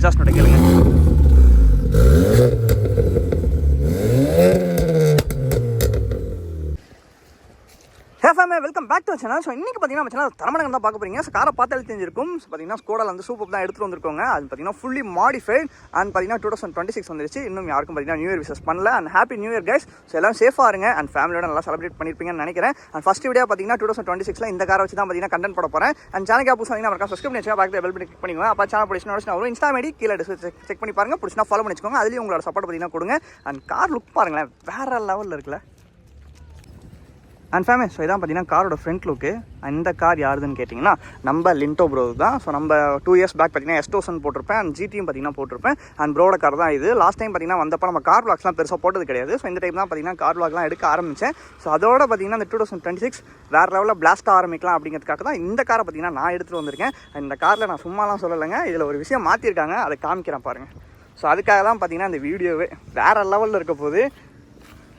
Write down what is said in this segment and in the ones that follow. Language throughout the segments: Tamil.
எக்ஸாஸ்ட் நோட்டை கேளுங்க. Welcome back to channel. So இன்றைக்கி பார்த்தீங்கன்னா நம்ம சேனல் தரமணங்க தான் பார்க்க போகிறீங்க. ஸோ காரை பார்த்தாலே தெரிஞ்சிருக்கும். ஸோ பார்த்தீங்கன்னா ஸ்கோடாவில் வந்து சூப்பர் தான் எடுத்துகிட்டு வந்திருக்கோங்க. அது பார்த்தீங்கன்னா ஃபுல்லி மாடிஃபைட் அண்ட் பார்த்தீங்கன்னா 2026 வந்துருச்சு. இன்னும் யாருக்கும் பார்த்தீங்கன்னா நியூ இயர் விஷஸ் பண்ணல. And happy new year guys. So எல்லாம் சேஃபாக இருங்க அண்ட் ஃபேமிலியோட நல்லா செலிப்ரேட் பண்ணியிருப்பீங்கன்னு நினைக்கிறேன். அண்ட் ஃபஸ்ட் வீடியோ பார்த்தீங்கன்னா 2026 இந்த காரை வச்சு தான் பார்த்தீங்கன்னா கண்டென்ட் போட போகிறேன். அண்ட் சேனல் புதுசாக பார்த்தீங்கன்னா சப்ஸ்கிரைப் பண்ணி வச்சுக்கோங்க. பேக் பெல் பண்ணி கிளிக் பண்ணிக்கோங்க. அப்போ சேனல் பிடிச்சினா ஒரு இன்ஸ்டா ஐடி கீழே செக் பண்ணி பாருங்க. பிடிச்சினா ஃபாலோ பண்ணி வச்சுக்கோங்க. அதுலேயும் உங்களோட சப்போர்ட் பார்த்தீங்கன்னா கொடுங்க. அண்ட் கார் லுக் பாருங்களேன், வேறு லெவலில் இருக்குல்ல. அண்ட் ஃபேமிலி, ஸோ இதான் பார்த்தீங்கன்னா காரோட ஃப்ரண்ட் லுக்கு. இந்த கார் யாருதுன்னு கேட்டிங்கன்னா நம்ம லிண்டோ ப்ரோ தான். ஸோ நம்ம 2 இயர்ஸ் பேக் பார்த்தீங்கன்னா S1000 போட்டிருப்பேன் அண்ட் ஜிடியும் பார்த்தீங்கன்னா போட்டிருப்பேன். அண்ட் ப்ரோட கார் தான் இது. லாஸ்ட் டைம் பார்த்தீங்கன்னா வந்தப்போ நம்ம கார் விளாக்ஸ்லாம் பெருசாக போட்டது கிடையாது. ஸோ இந்த டைம் தான் பார்த்தீங்கன்னா கார் விளாக்லாம் எடுக்க ஆரம்பித்தேன். ஸோ அதோட பார்த்தீங்கன்னா இந்த 2026 வேறு லெவலில் பிளாஸ்ட்டாக ஆரம்பிக்கலாம் அப்படிங்கிறதுக்காக தான் இந்த காரை பார்த்தீங்கன்னா நான் எடுத்துகிட்டு வந்திருக்கேன். இந்த காரில் நான் சும்மாலாம் சொல்லலைங்க, இதில் ஒரு விஷயம் மாற்றிருக்காங்க, அதை காமிக்கிறேன் பாருங்கள். ஸோ அதுக்காக தான் பார்த்தீங்கன்னா இந்த வீடியோவே வேறு லெவலில் இருக்க போது.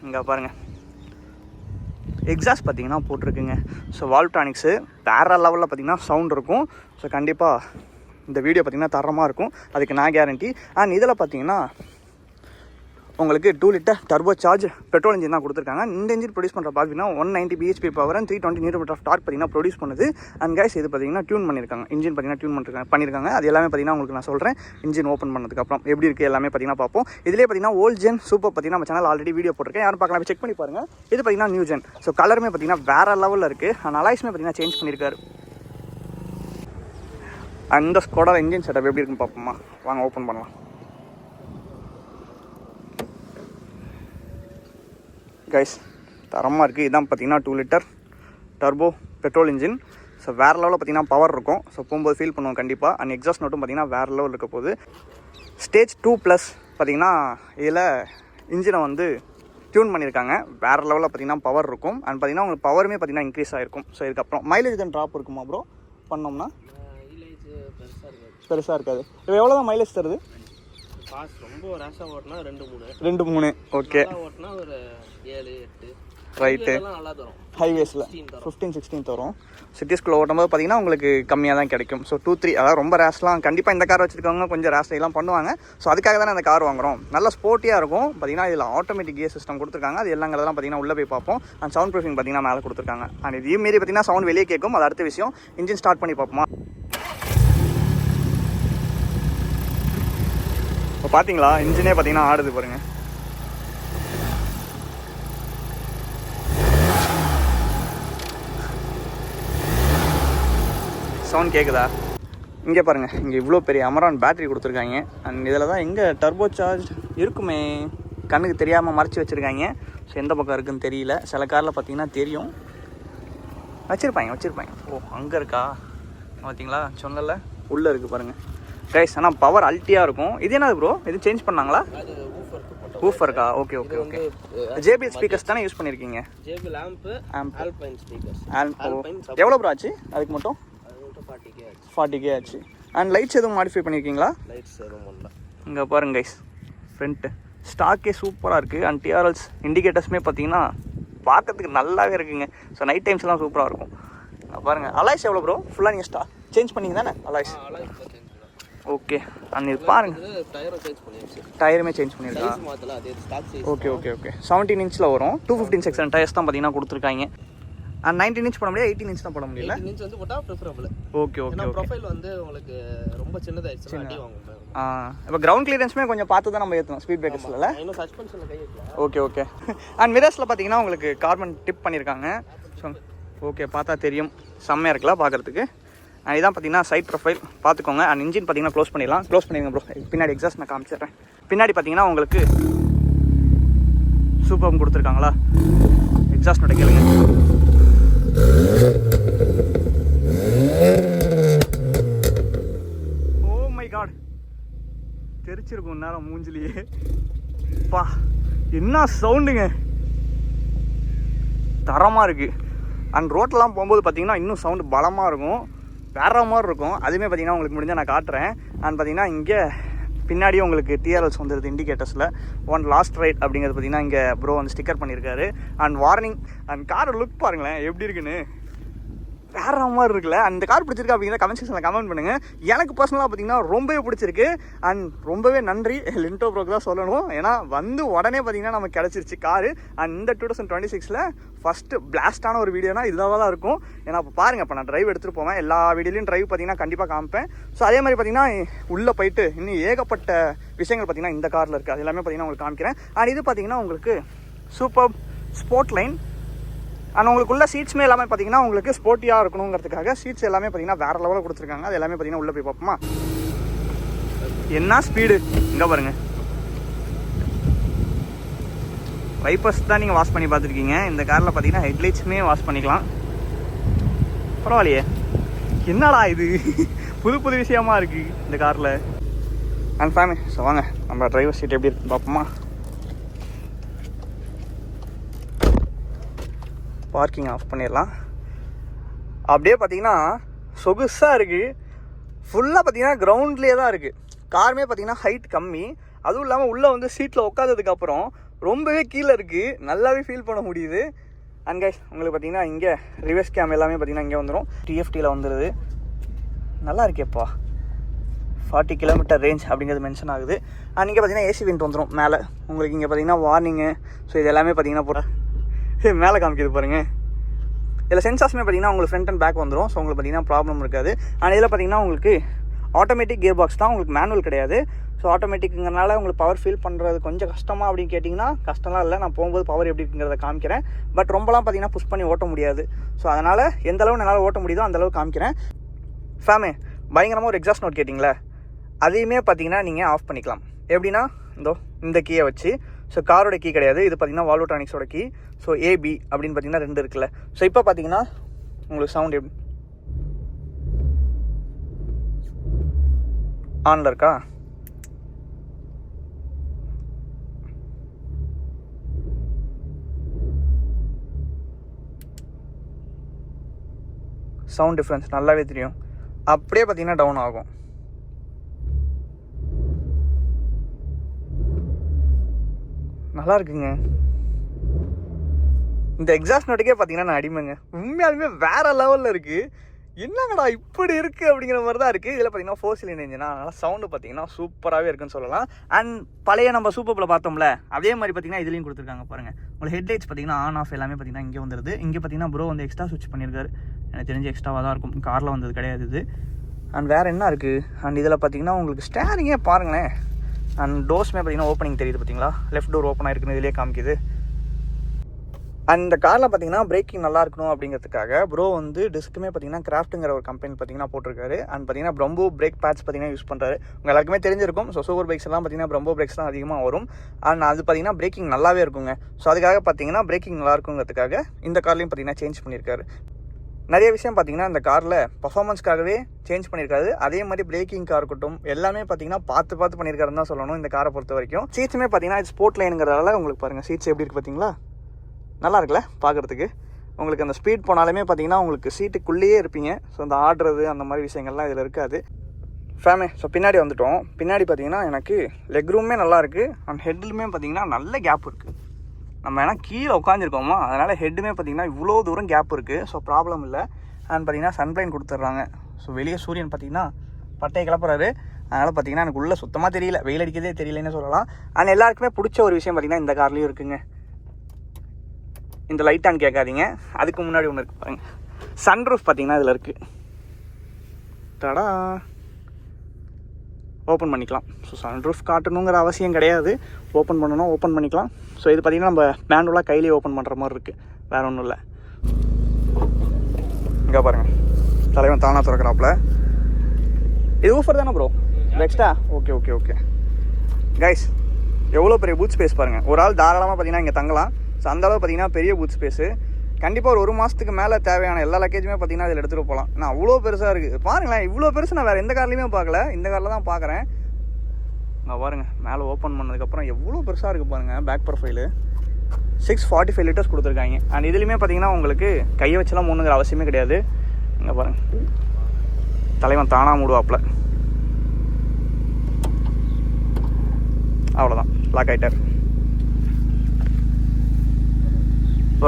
இங்கே பாருங்கள், எக்ஸாஸ்ட் பார்த்தீங்கன்னா போட்டிருக்குங்க. ஸோ வால்ட்ரானிக்ஸு வேறு லெவலில் பார்த்தீங்கன்னா சவுண்ட் இருக்கும். ஸோ கண்டிப்பாக இந்த வீடியோ பார்த்தீங்கன்னா தரமாக இருக்கும், அதுக்கு நான் கேரண்டி. அண்ட் இதில் பார்த்தீங்கன்னா உங்களுக்கு 2 litre turbo charge petrol engine தான் கொடுத்துருக்காங்க. இந்த இன்ஜின் ப்ரொடியூஸ் பண்ணுற பார்த்தீங்கன்னா 190 bhp power and 320 Nm of torque பார்த்தீங்கன்னா ப்ரொடியூஸ் பண்ணுது. அண்ட் கைஸ் இது பார்த்தீங்கன்னா டியூன் பண்ணியிருக்காங்க, இன்ஜின் பார்த்தீங்கன்னா டியூன் பண்ணியிருக்காங்க. அது எல்லாமே பார்த்தீங்கன்னா உங்களுக்கு நான் சொல்கிறேன். இன்ஜின் ஓப்பன் பண்ணதுக்கப்புறம் எப்படி இருக்குது எல்லாமே பார்த்தீங்கன்னா பார்ப்போம். இதிலே பார்த்தீங்கன்னா ஓல்ட் ஜென் சூப்பர் பார்த்தீங்கன்னா நம்ம சேனல் ஆல்ரெடி வீடியோ போட்டிருக்கேன், யாரும் பார்க்கலாம், செக் பண்ணி பாருங்கள். இது பார்த்தீங்கன்னா நியூ ஜென். ஸோ கலருமே பார்த்தீங்கன்னா வேறு லெவலில் இருக்குது. அண்ட் அலாய்ஸுமே பார்த்தீங்கன்னா சேஞ்ச் பண்ணியிருக்காரு. அந்த ஸ்கோடா இன்ஜின் செட்டப் எப்படி இருக்குன்னு பார்ப்போமா, வாங்க ஓப்பன் பண்ணலாம். கைஸ் தரமாக இருக்குது. இதுதான் பார்த்தீங்கன்னா 2 litre turbo petrol engine. So வேறு லெவலில் பார்த்தீங்கன்னா பவர் இருக்கும். ஸோ போகும்போது ஃபீல் பண்ணுவோம் கண்டிப்பாக. அண்ட் எக்ஸாஸ்ட் நோட்டும் பார்த்தீங்கன்னா வேறு லெவலில் இருக்க போகுது. ஸ்டேஜ் 2+ பார்த்தீங்கன்னா இதில் இன்ஜினை வந்து டியூன் பண்ணியிருக்காங்க. வேறு லெவலில் பார்த்தீங்கன்னா பவர் இருக்கும். அண்ட் பார்த்தீங்கன்னா உங்களுக்கு பவருமே பார்த்தீங்கன்னா இன்க்ரீஸ் ஆகிருக்கும். ஸோ இதுக்கப்புறம் மைலேஜ் தான் ட்ராப் இருக்குமா ப்ரோ பண்ணோம்னா? பெருசாக இருக்காது. இப்போ எவ்வளோ தான் மைலேஜ் தருது? ரொம்ப ரேஷா ஓட்டினா 2-3 ஓகே, ஓட்டினா ஒரு 7-8 ரைட்டு. ஹைவேஸில் 15-16 தரும். சிட்டிஸ்குள்ளே ஓட்டும்போது பார்த்தீங்கன்னா உங்களுக்கு கம்மியாக தான் கிடைக்கும். ஸோ 2-3, அதாவது ரொம்ப ரேஷ்லாம் கண்டிப்பாக இந்த கார் வச்சுருக்கவங்க கொஞ்சம் ரேஷ்லாம் பண்ணுவாங்க. ஸோ அதுக்காக தானே இந்த கார் வாங்குகிறோம். நல்ல ஸ்போர்ட்டியாக இருக்கும். பார்த்தீங்கன்னா இதில் ஆட்டோமேட்டிக் கியர் சிஸ்டம் கொடுத்துருக்காங்க. அது எல்லாங்கிறதெல்லாம் பார்த்தீங்கன்னா உள்ளே போய் பார்ப்போம். அண்ட் சவுண்ட் ப்ரூஃபிங் பார்த்தீங்கன்னா மேலே கொடுத்துருக்காங்க. அண்ட் இதே மாரி பார்த்தீங்கன்னா சவுண்ட் வெளியே கேட்கும், அது அடுத்த விஷயம். இன்ஜின் ஸ்டார்ட் பண்ணி பார்ப்போமா. இப்போ பார்த்தீங்களா இன்ஜினே பார்த்தீங்கன்னா ஆடுது பாருங்கள். சவுண்ட் கேட்குதா? இங்கே பாருங்கள், இங்கே இவ்வளோ பெரிய அமரான் பேட்டரி கொடுத்துருக்காங்க. அண்ட் இதில் தான் எங்கே டர்போ சார்ஜ் இருக்குமே, கண்ணுக்கு தெரியாமல் மறைச்சி வச்சுருக்காங்க. ஸோ எந்த பக்கம் இருக்குதுன்னு தெரியல. சில காரில் பார்த்தீங்கன்னா தெரியும், வச்சுருப்பாங்க. ஓ அங்கே இருக்கா பார்த்தீங்களா, சொன்னல உள்ளே இருக்குது பாருங்கள் கைஸ். ஆனால் பவர் அல்ட்டியாக இருக்கும். இது என்னது ப்ரோ, இது சேஞ்ச் பண்ணாங்களா? ஊஃபர்க்கா? ஓகே. JBL ஸ்பீக்கர்ஸ் தானே யூஸ் பண்ணியிருக்கீங்க? JBL alpine speakers. எவ்வளோ ப்ரோ ஆச்சு அதுக்கு மட்டும்? 40K ஆச்சு. அண்ட் லைட்ஸ் எதுவும் மாடிஃபை பண்ணியிருக்கீங்களா? லைட்ஸ் எதுவும் பண்ணல. இங்கே பாருங்க கைஸ், ஃப்ரண்ட்டு ஸ்டாக்கே சூப்பராக இருக்குது. அண்ட் TRLs இண்டிகேட்டர்ஸுமே பார்த்தீங்கன்னா பார்க்கறதுக்கு நல்லாவே இருக்குங்க. ஸோ நைட் டைம்ஸ்லாம் சூப்பராக இருக்கும். பாருங்கள் அலாய்ஸ் எவ்வளோ ப்ரோ? ஃபுல்லாக நீங்கள் சேஞ்ச் பண்ணிங்க தானே அலாய்ஸ்? ஓகே. அண்ட் இது பாருங்க, டயருமே சேஞ்ச் பண்ணியிருக்கா. ஓகே 17 இன்ச்சில் வரும். 215 செக்ஷன் டயர்ஸ் தான் பார்த்தீங்கன்னா கொடுத்துருக்காங்க. அண்ட் 19 இன்ச் போட முடியாது, 18 இன்ச் தான் போட முடியல. 18 இன்ச் வந்து போட்டால் ப்ரிஃபரபிள். ஓகே. ப்ரொஃபைல் வந்து உங்களுக்கு ரொம்ப சின்னதாகிடுச்சு, அடி வாங்குங்க. இப்போ கிரவுண்ட் கிளியரன்ஸுமே கொஞ்சம் பார்த்து தான் நம்ம ஏற்றணும் ஸ்பீட் பிரேக்கர்ஸில். இன்னும் சஸ்பென்ஷனில் கை வைக்கலாம். ஓகே. அண்ட் மிரர்ஸில் பார்த்தீங்கன்னா உங்களுக்கு கார்பன் டிப் பண்ணியிருக்காங்க. ஸோ ஓகே, பார்த்தா தெரியும், செம்மையாக இருக்கலாம் பார்க்குறதுக்கு. அண்ட் இதான் பார்த்தீங்கன்னா சைட் ப்ரொஃபைல் பார்த்துக்கோங்க. அண்ட் இன்ஜின் பார்த்தீங்கன்னா க்ளோஸ் பண்ணிடுங்க ப்ரோ. பின்னாடி எக்ஸாஸ்ட் நான் காமிச்சிடுறேன். பின்னாடி பார்த்தீங்கன்னா உங்களுக்கு சூப்பர் கொடுத்துருக்காங்களா, எக்ஸாஸ்ட் நோட்டை கேளுங்க. ஓ மை காட், தெரிச்சிருக்கும் நேரம் மூஞ்சிலேயே. பா என்ன சவுண்டுங்க, தரமாக இருக்குது. அண்ட் ரோட்லாம் போகும்போது பார்த்தீங்கன்னா இன்னும் சவுண்டு பலமாக இருக்கும், வேற மாதிரி இருக்கும். அதுவுமே பார்த்தீங்கன்னா உங்களுக்கு முடிஞ்சால் நான் காட்டுறேன். அண்ட் பார்த்தீங்கன்னா இங்கே பின்னாடியே உங்களுக்கு TRLs வந்துடுது இண்டிகேட்டர்ஸில். ஒன் லாஸ்ட் ரைட் அப்படிங்கிறது பார்த்தீங்கன்னா இங்கே ப்ரோ வந்து ஸ்டிக்கர் பண்ணியிருக்காரு. And warning. அண்ட் காரை லுக் பாருங்களேன் எப்படி இருக்குன்னு, வேற மாதிரி இருக்குல்ல. அந்த கார் பிடிச்சிருக்கு அப்படிங்கிற கமெண்ட் செக்ஷனில் கமெண்ட் பண்ணுங்கள். எனக்கு பர்சனலாக பார்த்தீங்கன்னா ரொம்பவே பிடிச்சிருக்கு. அண்ட் ரொம்பவே நன்றி லிண்டோ ப்ரோக்கு தான் சொல்லணும். ஏன்னா வந்து உடனே பார்த்தீங்கன்னா நமக்கு கிடச்சிருச்சு காரு. அண்ட் இந்த 2026 ஃபஸ்ட்டு பிளாஸ்டான ஒரு வீடியோனா இதாக தான் இருக்கும். ஏன்னா இப்போ பாருங்கள், இப்போ நான் ட்ரைவ் எடுத்துகிட்டு போவேன். எல்லா வீடியோலையும் ட்ரைவ் பார்த்தீங்கன்னா கண்டிப்பாக காமிப்பேன். ஸோ அதே மாதிரி பார்த்தீங்கன்னா உள்ளே போயிட்டு இன்னும் ஏகப்பட்ட விஷயங்கள் பார்த்தீங்கன்னா இந்த காரில் இருக்குது. அது எல்லாமே பார்த்தீங்கன்னா உங்களுக்கு காமிக்கிறேன். அண்ட் இது பார்த்தீங்கன்னா உங்களுக்கு சூப்பர் ஸ்போர்ட் லைன். அண்ட் உங்களுக்குள்ள சீட்ஸுமே எல்லாமே பார்த்தீங்கன்னா உங்களுக்கு ஸ்போர்ட்டியாக இருக்கணுங்கிறதுக்காக சீட்ஸ் எல்லாமே பார்த்தீங்கன்னா வேறு லெவலில் கொடுத்துருக்காங்க. அது எல்லாமே பார்த்தீங்கன்னா உள்ளே போய் பார்ப்போமா. என்ன ஸ்பீடு இங்கே பாருங்கள். வைப்பர்ஸ் தான் நீங்கள் வாஷ் பண்ணி பார்த்துருக்கீங்க. இந்த காரில் பார்த்தீங்கன்னா ஹெட்லைட்ஸுமே வாஷ் பண்ணிக்கலாம். பரவாயில்லையே, என்னடா இது புது புது விஷயமா இருக்குது இந்த காரில். அண்ட் ஃபேமிலி, ஸோ வாங்க நம்ம டிரைவர் சீட் எப்படி இருக்குன்னு பார்ப்போமா. பார்க்கிங் ஆஃப் பண்ணிடலாம். அப்படியே பார்த்தீங்கன்னா சொகுசாக இருக்குது. ஃபுல்லாக பார்த்தீங்கன்னா கிரவுண்ட்லேயே தான் இருக்குது. காருமே பார்த்தீங்கன்னா ஹைட் கம்மி. அதுவும் இல்லாமல் உள்ளே வந்து சீட்டில் உட்காந்ததுக்கப்புறம் ரொம்பவே கீழே இருக்குது. நல்லாவே ஃபீல் பண்ண முடியுது. அண்ட் கைஸ், உங்களுக்கு பார்த்தீங்கன்னா இங்கே ரிவர்ஸ் கேம் எல்லாமே பார்த்தீங்கன்னா இங்கே வந்துடும். டிஎஃப்டியில் வந்துடுது. நல்லா இருக்கேப்பா. 40 கிலோமீட்டர் ரேஞ்ச் அப்படிங்கிறது மென்ஷன் ஆகுது. அண்ட் இங்கே பார்த்தீங்கன்னா ஏசி வெண்ட் வந்துடும் மேலே. உங்களுக்கு இங்கே பார்த்தீங்கன்னா வார்னிங்கு. ஸோ இது எல்லாமே பார்த்தீங்கன்னா போட மேலே காமிக்கிது பாருங்கள். இதில் சென்சார்ஸுமே பார்த்தீங்கன்னா உங்களுக்கு ஃப்ரண்ட் அண்ட் பேக் வந்துடும். ஸோ உங்களுக்கு பார்த்தீங்கன்னா ப்ராப்ளம் இருக்காது. அண்ட் இதில் பார்த்தீங்கன்னா உங்களுக்கு ஆட்டோமேட்டிக் கியர் பாக்ஸ் தான், உங்களுக்கு மேனுவல் கிடையாது. ஸோ ஆட்டோமேட்டிக்குங்கிறனால உங்களுக்கு பவர் ஃபீல் பண்ணுறது கொஞ்சம் கஷ்டமாக அப்படின்னு கேட்டிங்கன்னா கஷ்டம்லாம் இல்லை. நான் போகும்போது பவர் எப்படி இருக்குங்கிறத காமிக்கிறேன். பட் ரொம்பலாம் பார்த்தீங்கன்னா புஷ் பண்ணி ஓட்ட முடியாது. ஸோ அதனால் எந்த அளவு என்னால் ஓட்ட முடியுதோ அந்தளவு காமிக்கிறேன். ஃபேமே பயங்கரமாக ஒரு எக்ஸாஸ்ட் நோட் கேட்டிங்களே, அதையுமே பார்த்தீங்கன்னா நீங்கள் ஆஃப் பண்ணிக்கலாம். எப்படின்னா இந்த கீயை வச்சு. ஸோ காரோட கீ கிடையாது, இது பார்த்தீங்கன்னா வால்வோட்ரானிக்ஸோட கீ. ஸோ ஏபி அப்படின்னு பார்த்தீங்கன்னா 2 இருக்குல்ல. ஸோ இப்போ பார்த்தீங்கன்னா உங்களுக்கு சவுண்ட் எப்படி ஆனில் இருக்கா? சவுண்ட் டிஃப்ரென்ஸ் நல்லாவே தெரியும். அப்படியே பார்த்தீங்கன்னா டவுன் ஆகும். நல்லா இருக்குங்க. இந்த எக்ஸாஸ்ட் நோட்டுக்கே பார்த்தீங்கன்னா நான் அடிமைங்க. உண்மையாலுமே வேறு லெவலில் இருக்குது. என்னங்கடா இப்படி இருக்குது அப்படிங்கிற மாதிரி தான் இருக்குது. இதில் பார்த்தீங்கன்னா 4 சிலிண்டர் இன்ஜினா, அதனால் சவுண்டு பார்த்தீங்கன்னா சூப்பராகவே இருக்குன்னு சொல்லலாம். அண்ட் பழைய நம்ம சூப்பரில் பார்த்தோம்ல அதே மாதிரி பார்த்தீங்கன்னா இதுலேயும் கொடுத்துருக்காங்க பாருங்கள். உங்களுக்கு ஹெட்லைட்ஸ் பார்த்தீங்கன்னா ஆன் ஆஃப் எல்லாமே பார்த்தீங்கன்னா இங்கே வந்துடுது. இங்கே பார்த்தீங்கன்னா ப்ரோ வந்து எக்ஸ்ட்ரா ஸ்விட்ச் பண்ணியிருக்காரு. எனக்கு தெரிஞ்சு எக்ஸ்ட்ராவாக தான் இருக்கும், காரில் வந்தது கிடையாது இது. அண்ட் வேறு என்ன இருக்குது? அண்ட் இதில் பார்த்தீங்கன்னா உங்களுக்கு ஸ்டேரிங்கே பாருங்களேன். அண்ட் டோர்ஸுமே பார்த்தீங்கன்னா ஓப்பனிங் தெரியுது பார்த்தீங்களா. லெஃப்ட் டோர் ஓப்பன் ஆகிருக்குன்னு இதிலே காமிக்குது. அண்ட் இந்த காரில் பார்த்தீங்கன்னா பிரேக்கிங் நல்லா இருக்கணும் அப்படிங்கிறதுக்காக ப்ரோ வந்து டிஸ்க்குமே பார்த்தீங்கன்னா கிராஃப்ட்டுங்கிற ஒரு கம்பெனி பார்த்தீங்கன்னா போட்டிருக்காரு. அண்ட் பார்த்தீங்கன்னா பிரம்போ பிரேக் பேட்ஸ் பார்த்தீங்கன்னா யூஸ் பண்ணுறாரு. உங்கள் எல்லாருக்குமே தெரிஞ்சிருக்கும். ஸோ சூப்பர் பைக்ஸ் எல்லாம் பார்த்தீங்கன்னா பிரம்போ பிரேக்ஸ் தான் அதிகமாக வரும். அண்ட் அது பார்த்தீங்கன்னா பிரேக்கிங் நல்லாவே இருக்குங்க. ஸோ அதுக்காக பார்த்தீங்கன்னா பிரேக்கிங் நல்லா இருக்குங்கிறதுக்காக இந்த கார்லையும் பார்த்தீங்கன்னா சேஞ்ச் பண்ணியிருக்காரு. நிறைய விஷயம் பார்த்தீங்கன்னா இந்த காரில் பர்ஃபார்மன்ஸ்க்காகவே சேஞ்ச் பண்ணியிருக்காரு. அதே மாதிரி பிரேக்கிங்காக இருக்கட்டும் எல்லாமே பார்த்தீங்கன்னா பார்த்து பண்ணியிருக்காருன்னு தான் சொல்லணும் இந்த காரை பொறுத்த வரைக்கும். சீட்ஸுமே பார்த்தீங்கன்னா இது ஸ்போர்ட் லைனுங்கிறதால உங்களுக்கு பாருங்கள் சீட்ஸ் எப்படி இருக்குது பார்த்தீங்களா. நல்லா இருக்குல்ல பார்க்குறதுக்கு. உங்களுக்கு அந்த ஸ்பீட் போனாலுமே பார்த்தீங்கன்னா உங்களுக்கு சீட்டுக்குள்ளேயே இருப்பீங்க. ஸோ அந்த ஆடுறது அந்த மாதிரி விஷயங்கள்லாம் இதில் இருக்காது. ஃபேமே ஸோ பின்னாடி வந்துவிட்டோம். பின்னாடி பார்த்தீங்கன்னா எனக்கு லெக் ரூமே நல்லாயிருக்கு. அண்ட் ஹெட்லுமே பார்த்தீங்கன்னா நல்ல கேப் இருக்குது. நம்ம ஏன்னா கீழே உட்காந்துருக்கோமா, அதனால் ஹெட்டுமே பார்த்தீங்கன்னா இவ்வளோ தூரம் கேப் இருக்குது. ஸோ ப்ராப்ளம் இல்லை. அண்ட் பார்த்தீங்கன்னா சன்லைன் கொடுத்துட்றாங்க. ஸோ வெளியே சூரியன் பார்த்தீங்கன்னா பட்டையை கிளப்புறாரு. அதனால் பார்த்தீங்கன்னா எனக்கு உள்ளே சுத்தமாக தெரியல, வெயில் அடிக்கிறதே தெரியலன்னு சொல்லலாம். அண்ட் எல்லாருக்குமே பிடிச்ச ஒரு விஷயம் பார்த்தீங்கன்னா இந்த கார்லேயும் இருக்குங்க. இந்த லைட்டான்னு கேட்காதீங்க, அதுக்கு முன்னாடி ஒன்று இருக்குது பாருங்கள். சன்ரூஃப் பார்த்தீங்கன்னா இதில் இருக்குது. தடா ஓப்பன் பண்ணிக்கலாம். ஸோ சன்ரூஃப் காட்டணுங்கிற அவசியம் கிடையாது. ஓப்பன் பண்ணணும், ஓப்பன் பண்ணிக்கலாம். ஸோ இது பார்த்திங்கன்னா நம்ம மேனுவலாக கையிலேயே ஓப்பன் பண்ணுற மாதிரி இருக்குது. வேறு ஒன்றும் இல்லை. இங்கே பாருங்கள், தலைவன் தானாக திறக்கிறாப்புல. இது ஊஃபர் தானே ப்ரோ? நெக்ஸ்ட்டா ஓகே ஓகே ஓகே கைஸ், எவ்வளோ பெரிய பூத் ஸ்பேஸ் பாருங்கள். ஒரு ஆள் தாராளமாக பார்த்தீங்கன்னா இங்கே தங்கலாம். ஸோ அந்தளவு பார்த்தீங்கன்னா பெரிய பூத் ஸ்பேஸு. கண்டிப்பாக ஒரு மாதத்துக்கு மேலே தேவையான எல்லா லக்கேஜுமே பார்த்தீங்கன்னா அதில் எடுத்துகிட்டு போகலாம். நான் அவ்வளோ பெருசாக இருக்குது பாருங்களேன். இவ்வளோ பெருசு நான் வேறு எந்த கார்லையுமே பார்க்கல, இந்த காரில் தான் பார்க்குறேன். நான் பாருங்கள் மேலே ஓப்பன் பண்ணதுக்கப்புறம் எவ்வளோ பெருசாக இருக்குது பாருங்கள். பேக் ப்ரொஃபைலு 645 லிட்டர்ஸ் கொடுத்துருக்காங்க. அண்ட் இதுலேயுமே பார்த்தீங்கன்னா உங்களுக்கு கையை வச்செல்லாம் மூணுங்கிற அவசியமே கிடையாது. இங்கே பாருங்கள், தலைவன் தானாக மூடுவாப்பில். அவ்வளோதான், லாக் ஆகிட்டார்.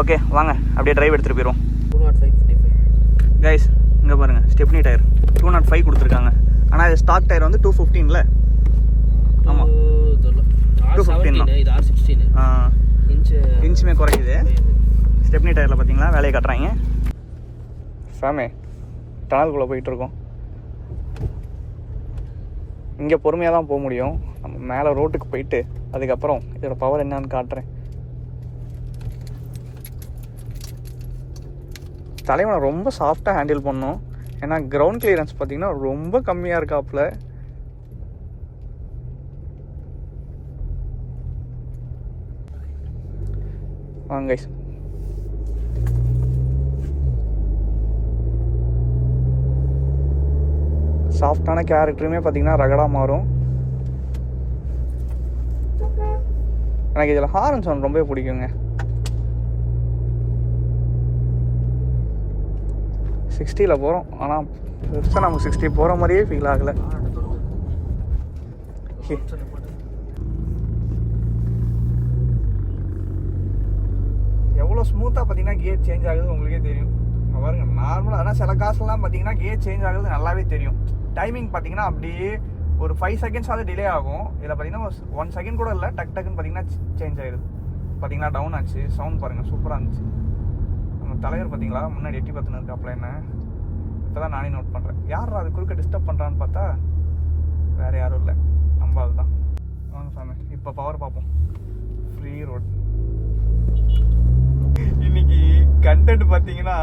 ஓகே வாங்க அப்படியே டிரைவ் எடுத்துகிட்டு போயிடுவோம். கைஸ் இங்கே பாருங்கள் ஸ்டெப்னி டயர் 205 கொடுத்துருக்காங்க. ஆனால் இது ஸ்டாக் டயர் வந்து 215ல. ஆமாம் 215 தான். இது R16 இன்ச்சுமே குறைக்குது. ஸ்டெப்னி டயரில் பார்த்தீங்களா வேலையை காட்டுறாங்க. சாமே டனல்குள்ளே போயிட்டுருக்கோம். இங்கே பொறுமையாக தான் போக முடியும். நம்ம மேலே ரோட்டுக்கு போயிட்டு அதுக்கப்புறம் இதோட பவர் என்னான்னு காட்டுறேன். தலைவனை ரொம்ப சாஃப்டாக ஹேண்டில் பண்ணோம். ஏன்னா கிரவுண்ட் கிளியரன்ஸ் பார்த்தீங்கன்னா ரொம்ப கம்மியாக இருக்காப்புல. வாங்க கைஸ். சாஃப்டான கேரக்டருமே பார்த்தீங்கன்னா ரகடாக மாறும். எனக்கு இதில் ஹாரன் சவுண்ட் ரொம்ப பிடிக்குங்க. 60ல் போகிறோம். ஆனால் பெருசாக நமக்கு 60 போகிற மாதிரியே ஃபீல் ஆகலை. எவ்வளோ ஸ்மூத்தாக பார்த்தீங்கன்னா கியர் சேஞ்ச் ஆகுது உங்களுக்கே தெரியும். பாருங்க நார்மலாக. ஆனால் சில காசுலாம் பார்த்தீங்கன்னா கியர் சேஞ்ச் ஆகுது நல்லாவே தெரியும். டைமிங் பார்த்தீங்கன்னா அப்படியே ஒரு 5 செகண்ட்ஸாவது டிலே ஆகும். இதில் பார்த்தீங்கன்னா 1 செகண்ட் கூட இல்லை, டக்குன்னு பார்த்தீங்கன்னா சேஞ்ச் ஆகிடுது. பார்த்தீங்கன்னா டவுன் ஆச்சு. சவுண்ட் பாருங்கள் சூப்பராக இருந்துச்சு. நம்ம தலைவர் பார்த்தீங்களா முன்னாடி எட்டி பார்த்துன்னு இருக்காப்புல. என்ன இப்போ தான் நானே நோட் பண்ணுறேன். யார் அது குறுக்க டிஸ்டர்ப் பண்ணுறான்னு பார்த்தா வேறு யாரும் இல்லை, நம்ம ஆள் தான். வாங்க சாமி இப்போ பவர் பார்ப்போம். Free road. இன்னைக்கு கண்டென்ட் பார்த்தீங்கன்னா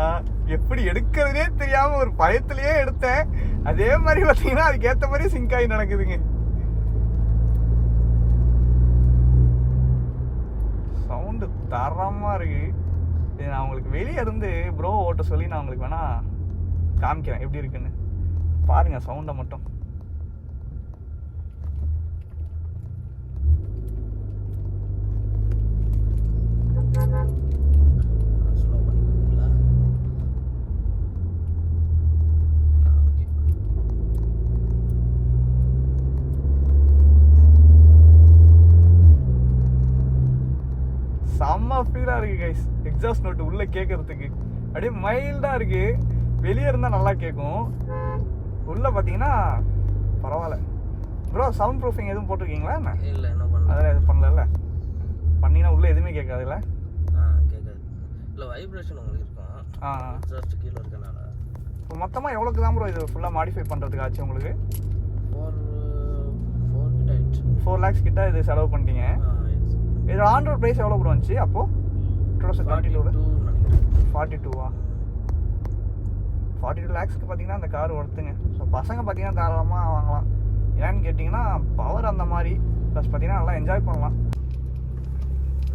எப்படி எடுக்கிறதுனே தெரியாம ஒரு பயத்திலேயே எடுத்தேன். அதே மாதிரி பார்த்தீங்கன்னா அதுக்கேற்ற மாதிரி சிங்க் ஆகி நடக்குதுங்க. சவுண்டு தரமா இருக்கு. நான் உங்களுக்கு வெளியே இருந்து ப்ரோ ஓட்ட சொல்லி நான் உங்களுக்கு வேணா காமிக்கிறேன் எப்படி இருக்குன்னு பாருங்க. சவுண்டை மட்டும் செம்ம ஃபீலாக இருக்குது கைஸ். எக்ஸாஸ்ட் நோட்டு உள்ளே கேட்கறதுக்கு அப்படியே மைல்டாக இருக்குது. வெளியே இருந்தால் நல்லா கேட்கும். உள்ளே பார்த்தீங்கன்னா பரவாயில்ல. ப்ரோ சவுண்ட் ப்ரூஃபிங் எதுவும் போட்டிருக்கீங்களா என்ன? இல்லை என்ன பண்ணல. அதெல்லாம் எதுவும் பண்ணல. பண்ணிங்கன்னா உள்ளே எதுவுமே கேட்காதுல்ல? கேட்காது. இல்லை வைப்ரேஷன் உங்களுக்கு இருக்கும். எக்ஸாஸ்ட் கீழே இருக்கனால. இப்போ மொத்தமாக எவ்வளோக்கு தான் ப்ரோ இது ஃபுல்லாக மாடிஃபை பண்ணுறதுக்கு ஆச்சு உங்களுக்கு? 4 கிட்ட ஆயிடுச்சு. 4 lakhs கிட்ட இது செலவு பண்ணிட்டீங்க. இதோட ஆன் ரோட் ப்ரைஸ் எவ்வளோ ப்ரோ வந்துச்சு அப்போது 2022? 42வா? 42 lakhsக்கு பார்த்தீங்கன்னா அந்த கார் ஒர்த்துங்க. ஸோ பசங்க பார்த்தீங்கன்னா தாராளமாக வாங்கலாம். ஏன்னு கேட்டிங்கன்னா பவர் அந்த மாதிரி ப்ளஸ் பார்த்தீங்கன்னா நல்லா என்ஜாய் பண்ணலாம்.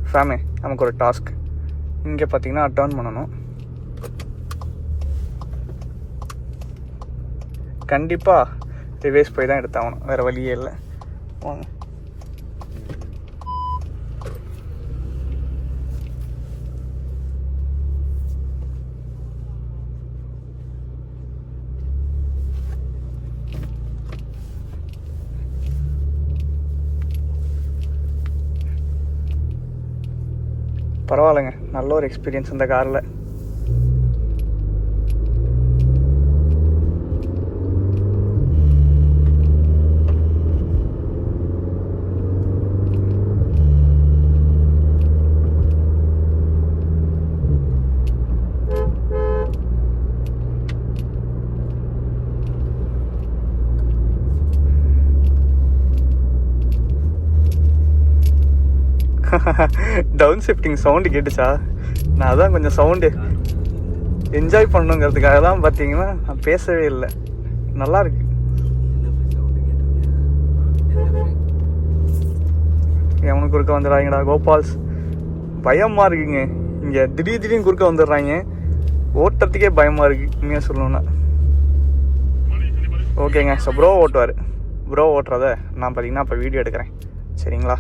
ஃபேமே நமக்கு ஒரு டாஸ்க். இங்கே பார்த்தீங்கன்னா டர்ன் பண்ணணும். கண்டிப்பாக ரிவேஸ் போய் தான் எடுத்தாகணும், வேறு வழியே இல்லை. வாங்க. பரவாயில்லைங்க, நல்ல ஒரு எக்ஸ்பீரியன்ஸ் இந்த காரில். டவுன் ஷிஃப்டிங் சவுண்டு கேட்டுச்சா? நான் அதான் கொஞ்சம் சவுண்டு என்ஜாய் பண்ணணுங்கிறதுக்காக தான் பார்த்தீங்கன்னா நான் பேசவே இல்லை. நல்லா இருக்கு. எவனுக்கு குறுக்க வந்துடுறாங்கடா கோபால்ஸ். பயமாக இருக்குங்க இங்கே. திடீர்னு குறுக்க வந்துடுறாங்க. ஓட்டுறதுக்கே பயமாக இருக்குது உண்மையாக சொல்லணுன்னா. ஓகேங்க. ஸோ ப்ரோ ஓட்டுவார். ப்ரோ ஓட்டுறத நான் பார்த்தீங்கன்னா இப்போ வீடியோ எடுக்கிறேன். சரிங்களா?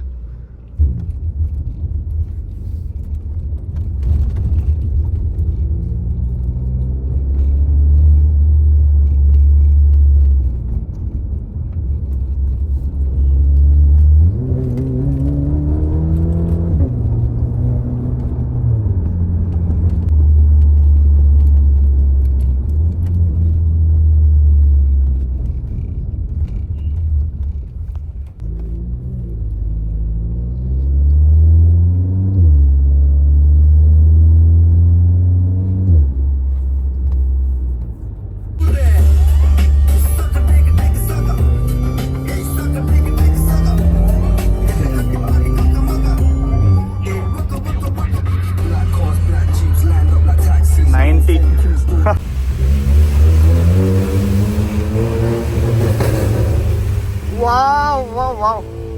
வா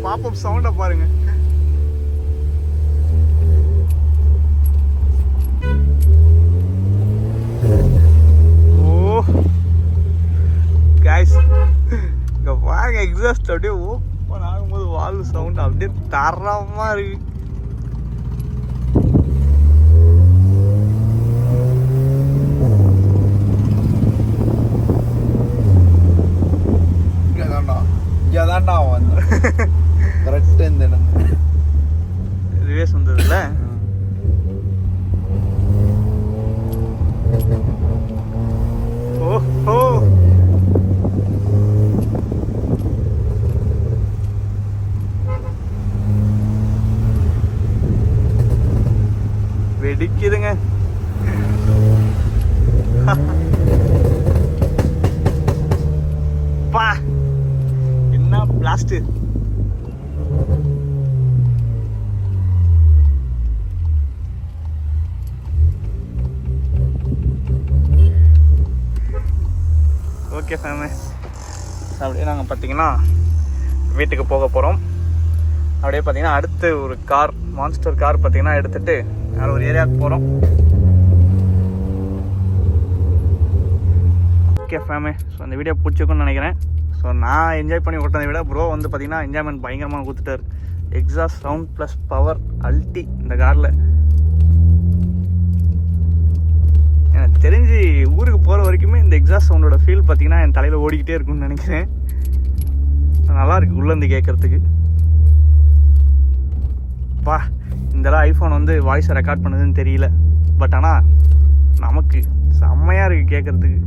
பாப்பப் சவுண்டை பாருங்க. ஓ கைஸ், இங்க பாருங்க எக்ஸாஸ்ட் அப்படியே ஓப்பன் ஆகும்போது வால்வு சவுண்ட் அப்படியே தரமா இருக்கு. இங்கதான்டா வந்தேன் கரெக்ட் இந்த இடம் ரிவேஸ் வந்ததுல ஓஹோ வெடிக்குதுங்க. பா என்ன பிளாஸ்ட். ஓகே ஃபேமஸ், அப்படியே நாங்கள் பார்த்தீங்கன்னா வீட்டுக்கு போக போகிறோம். அப்படியே பார்த்தீங்கன்னா அடுத்து ஒரு கார், மான்ஸ்டர் கார் பார்த்தீங்கன்னா எடுத்துகிட்டு வேறு ஒரு ஏரியாவுக்கு போகிறோம். ஓகே ஃபேமஸ், ஸோ அந்த வீடியோ பிடிச்சிருக்குன்னு நினைக்கிறேன். ஸோ நான் என்ஜாய் பண்ணி ஓட்டுறதை விட ப்ரோ வந்து பார்த்தீங்கன்னா என்ஜாய்மெண்ட் பயங்கரமாக கொடுத்துட்டார். எக்ஸாஸ்ட் சவுண்ட் ப்ளஸ் பவர் அல்ட்டி இந்த காரில். எனக்கு தெரிஞ்சு ஊருக்கு போகிற வரைக்குமே இந்த எக்ஸாஸ்ட் சவுண்டோட ஃபீல் பார்த்தீங்கன்னா என் தலையில் ஓடிக்கிட்டே இருக்கும்னு நினைக்கிறேன். நல்லாயிருக்கு உள்ளேருந்து கேட்குறதுக்கு. பா இந்தலாம் ஐஃபோன் வந்து வாய்ஸை ரெக்கார்ட் பண்ணுதுன்னு தெரியல, பட் ஆனால் நமக்கு செம்மையாக இருக்குது கேட்குறதுக்கு.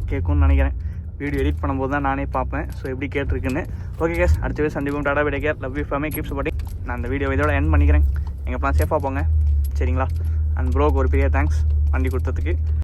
கேட்கும்னு நினைக்கிறேன். வீடியோ எடிட் பண்ணும்போது தான் நானே பார்ப்பேன் ஸோ எப்படி கேட்டிருக்குன்னு. ஓகே கேஸ், அடுத்த வீடியோ சந்திப்போம். Tata bye, take care, love you family, keep supporting. நான் அந்த வீடியோ இதோட எண்ட் பண்ணிக்கிறேன். எங்கள் பிளான் சேஃபாக போங்க சரிங்களா. அண்ட் ப்ரோக்கு ஒரு பெரிய தேங்க்ஸ் வண்டி கொடுத்ததுக்கு.